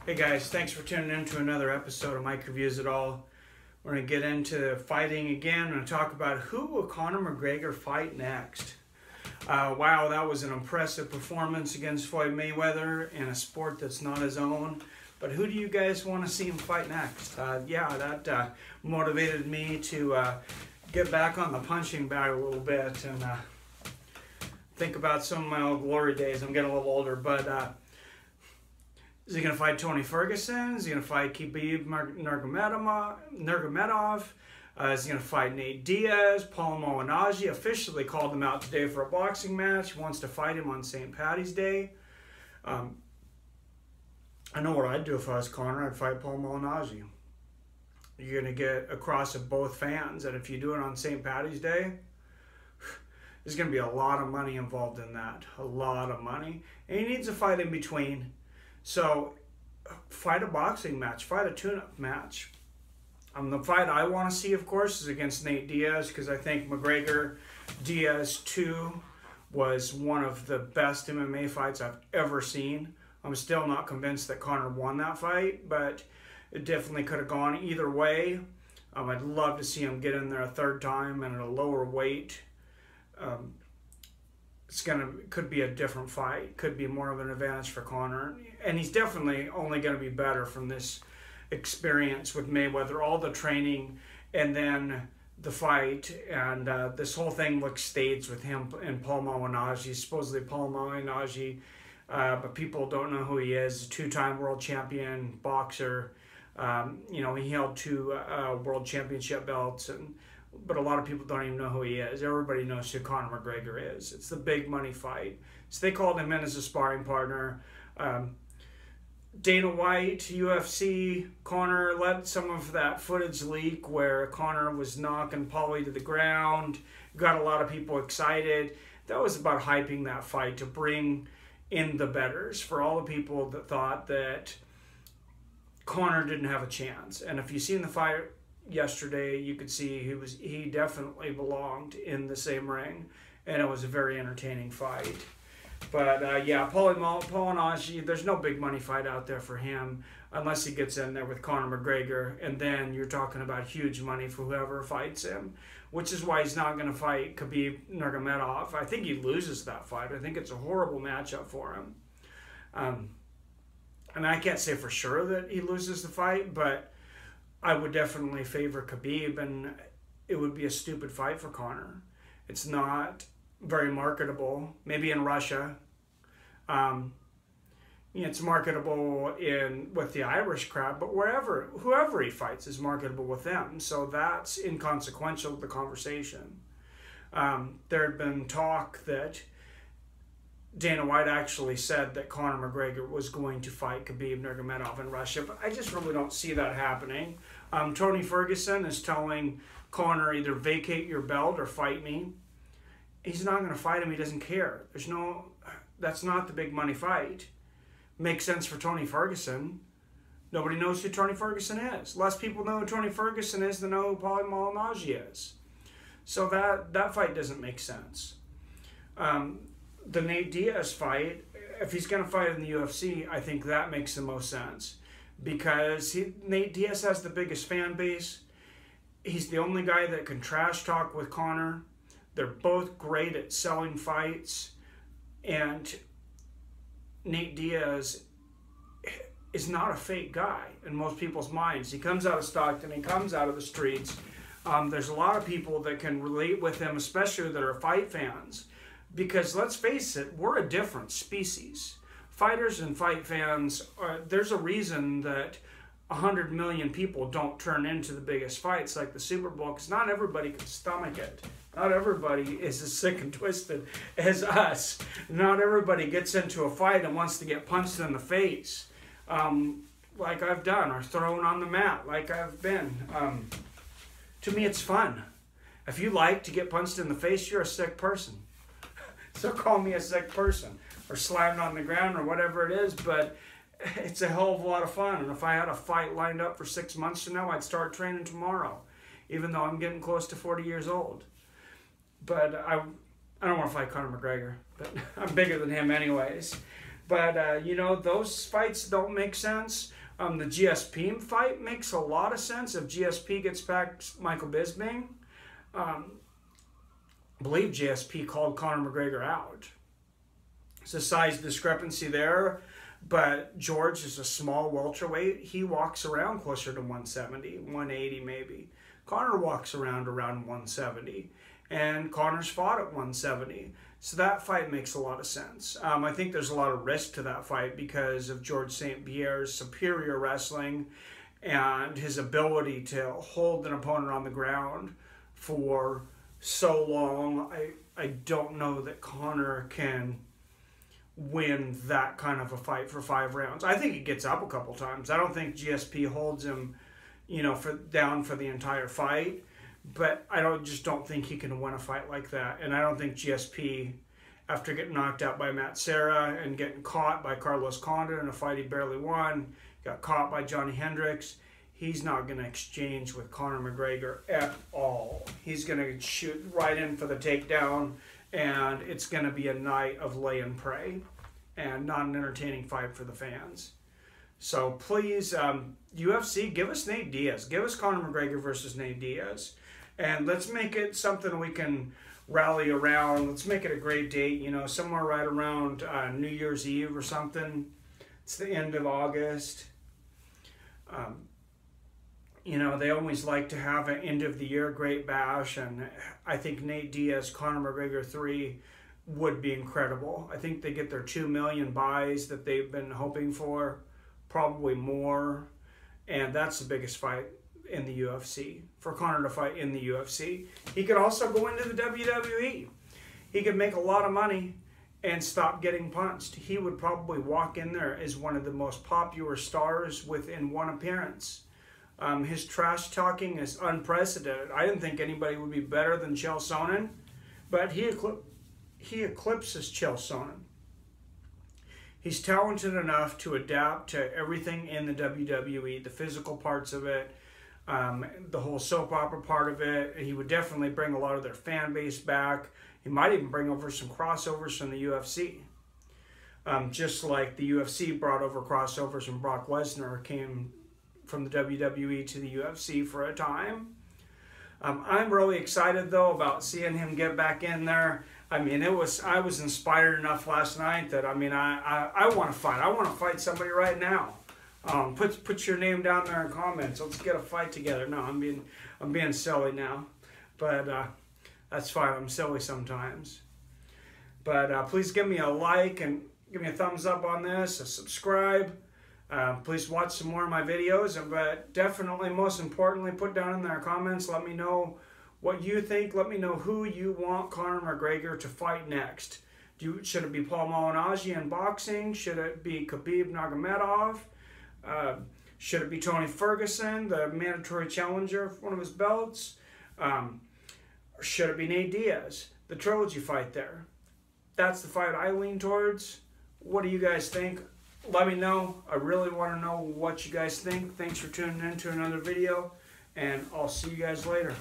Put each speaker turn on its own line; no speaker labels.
Hey guys, thanks for tuning in to another episode of Mike Reviews It All. We're going to get into fighting again and talk about who will Conor McGregor fight next. Wow, that was an impressive performance against Floyd Mayweather in a sport that's not his own. But who do you guys want to see him fight next? That motivated me to get back on the punching bag a little bit and think about some of my old glory days. I'm getting a little older, but is he going to fight Tony Ferguson? Is he going to fight Khabib Nurmagomedov? Is he going to fight Nate Diaz? Paul Malignaggi officially called him out today for a boxing match. He wants to fight him on St. Paddy's Day. I know what I'd do if I was Conor. I'd fight Paul Malignaggi. You're going to get across of both fans, and if you do it on St. Paddy's Day, there's going to be a lot of money involved in that. A lot of money. And he needs a fight in between. So, fight a boxing match, fight a tune-up match. The fight I want to see, of course, is against Nate Diaz, because I think McGregor-Diaz 2 was one of the best MMA fights I've ever seen. I'm still not convinced that Conor won that fight, but it definitely could have gone either way. I'd love to see him get in there a third time and at a lower weight. Could be a different fight, could be more of an advantage for Conor, and he's definitely only going to be better from this experience with Mayweather, all the training and then the fight, and this whole thing looks staged with him and Paul Malignaggi. Supposedly Paul Malignaggi, but people don't know who he is. Two-time world champion boxer. He held two world championship belts, but a lot of people don't even know who he is. Everybody knows who Conor McGregor is. It's the big money fight. So they called him in as a sparring partner. Dana White, UFC, Conor let some of that footage leak where Conor was knocking Paulie to the ground. Got a lot of people excited. That was about hyping that fight to bring in the bettors for all the people that thought that Conor didn't have a chance. And if you've seen the fight yesterday, you could see he definitely belonged in the same ring, and it was a very entertaining fight. But Paul Malignaggi, there's no big money fight out there for him unless he gets in there with Conor McGregor, and then you're talking about huge money for whoever fights him, which is why he's not going to fight Khabib Nurmagomedov. I think he loses that fight. I think it's a horrible matchup for him. And I can't say for sure that he loses the fight, but I would definitely favor Khabib, and it would be a stupid fight for Conor. It's not very marketable. Maybe in Russia. It's marketable with the Irish crowd, but whoever he fights is marketable with them. So that's inconsequential to the conversation. There had been talk that Dana White actually said that Conor McGregor was going to fight Khabib Nurmagomedov in Russia, but I just really don't see that happening. Tony Ferguson is telling Conor, either vacate your belt or fight me. He's not going to fight him. He doesn't care. That's not the big money fight. Makes sense for Tony Ferguson. Nobody knows who Tony Ferguson is. Less people know who Tony Ferguson is than know who Paul Malignaggi is. So that fight doesn't make sense. The Nate Diaz fight, if he's going to fight in the UFC, I think that makes the most sense. Because Nate Diaz has the biggest fan base. He's the only guy that can trash talk with Conor. They're both great at selling fights. And Nate Diaz is not a fake guy in most people's minds. He comes out of Stockton. He comes out of the streets. There's a lot of people that can relate with him, especially that are fight fans. Because let's face it, we're a different species. Fighters and fight fans, there's a reason that 100 million people don't turn into the biggest fights like the Super Bowl, because not everybody can stomach it. Not everybody is as sick and twisted as us. Not everybody gets into a fight and wants to get punched in the face like I've done, or thrown on the mat like I've been. To me, it's fun. If you like to get punched in the face, you're a sick person. So call me a sick person, or slammed on the ground, or whatever it is, but it's a hell of a lot of fun. And if I had a fight lined up for 6 months from now, I'd start training tomorrow, even though I'm getting close to 40 years old. But I don't want to fight Conor McGregor, but I'm bigger than him anyways. But, you know, those fights don't make sense. The GSP fight makes a lot of sense if GSP gets past Michael Bisping. I believe GSP called Conor McGregor out. It's a size discrepancy there, but George is a small welterweight. He walks around closer to 170, 180 maybe. Conor walks around 170, and Conor's fought at 170. So that fight makes a lot of sense. I think there's a lot of risk to that fight because of George St. Pierre's superior wrestling and his ability to hold an opponent on the ground for so long. I don't know that Conor can win that kind of a fight for 5 rounds. I think he gets up a couple times. I don't think GSP holds him, you know, down for the entire fight. But I just don't think he can win a fight like that. And I don't think GSP, after getting knocked out by Matt Serra and getting caught by Carlos Condit in a fight he barely won, got caught by Johnny Hendricks, he's not going to exchange with Conor McGregor at all. He's going to shoot right in for the takedown, and it's going to be a night of lay and pray and not an entertaining fight for the fans. So please, UFC, give us Nate Diaz. Give us Conor McGregor versus Nate Diaz. And let's make it something we can rally around. Let's make it a great date, you know, somewhere right around New Year's Eve or something. It's the end of August. You know, they always like to have an end of the year great bash, and I think Nate Diaz, Conor McGregor 3 would be incredible. I think they get their 2 million buys that they've been hoping for, probably more, and that's the biggest fight in the UFC, for Conor to fight in the UFC. He could also go into the WWE. He could make a lot of money and stop getting punched. He would probably walk in there as one of the most popular stars within one appearance. His trash talking is unprecedented. I didn't think anybody would be better than Chael Sonnen, but he eclipses Chael Sonnen. He's talented enough to adapt to everything in the WWE, the physical parts of it, the whole soap opera part of it. He would definitely bring a lot of their fan base back. He might even bring over some crossovers from the UFC. Just like the UFC brought over crossovers and Brock Lesnar came from the WWE to the UFC for a time. I'm really excited though about seeing him get back in there. I mean, I was inspired enough last night that I want to fight. I want to fight somebody right now. Put your name down there in comments. Let's get a fight together. No, I'm being silly now, but that's fine. I'm silly sometimes. But please give me a like and give me a thumbs up on this. A subscribe. Please watch some more of my videos, but definitely, most importantly, put down in their comments. Let me know what you think. Let me know who you want Conor McGregor to fight next. Should it be Paul Malignaggi in boxing? Should it be Khabib Nurmagomedov? Should it be Tony Ferguson, the mandatory challenger for one of his belts? Or should it be Nate Diaz, the trilogy fight there? That's the fight I lean towards. What do you guys think? Let me know. I really want to know what you guys think. Thanks for tuning in to another video, and I'll see you guys later.